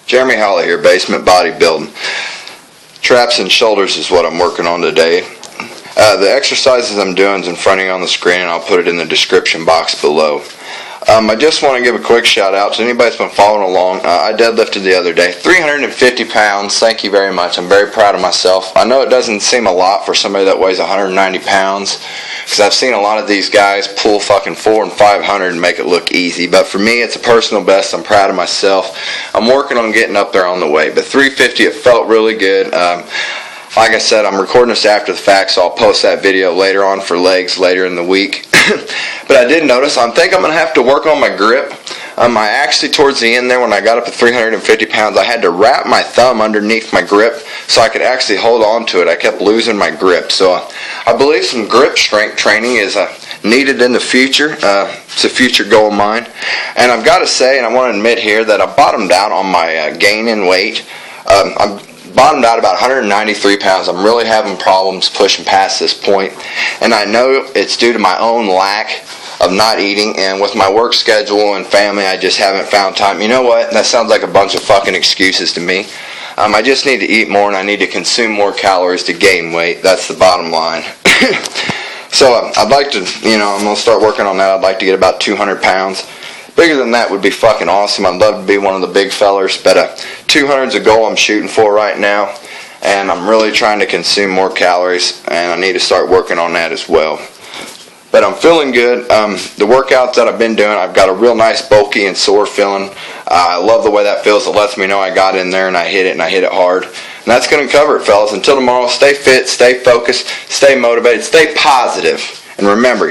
Jeremy Holly here, Basement Bodybuilding. Traps and shoulders is what I'm working on today. The exercises I'm doing is in front of you on the screen, and I'll put it in the description box below. I just want to give a quick shout out to anybody that's been following along. I deadlifted the other day, 350 pounds. Thank you very much. I'm very proud of myself. I know it doesn't seem a lot for somebody that weighs 190 pounds, because I've seen a lot of these guys pull fucking 400 and 500 and make it look easy. But for me, it's a personal best. I'm proud of myself. I'm working on getting up there on the weight. But 350, it felt really good. Like I said, I'm recording this after the fact, so I'll post that video later on for legs later in the week. But I did notice, I think I'm going to have to work on my grip. I actually, towards the end there, when I got up to 350 pounds, I had to wrap my thumb underneath my grip so I could actually hold on to it. I kept losing my grip. So I believe some grip strength training is needed in the future. It's a future goal of mine. And I've got to say, and I want to admit here, that I bottomed out on my gain in weight. I'm bottomed out about 193 pounds. I'm really having problems pushing past this point, and I know it's due to my own lack of not eating, and with my work schedule and family, I just haven't found time. You know what? That sounds like a bunch of fucking excuses to me. I just need to eat more, and I need to consume more calories to gain weight. That's the bottom line. So I'd like to, I'm going to start working on that. I'd like to get about 200 pounds. Bigger than that would be fucking awesome. I'd love to be one of the big fellers, but 200 is a goal I'm shooting for right now, and I'm really trying to consume more calories, and I need to start working on that as well. But I'm feeling good. The workouts that I've been doing, I've got a real nice bulky and sore feeling. I love the way that feels. It lets me know I got in there and I hit it hard. And that's going to cover it, fellas. Until tomorrow, stay fit, stay focused, stay motivated, stay positive, and remember,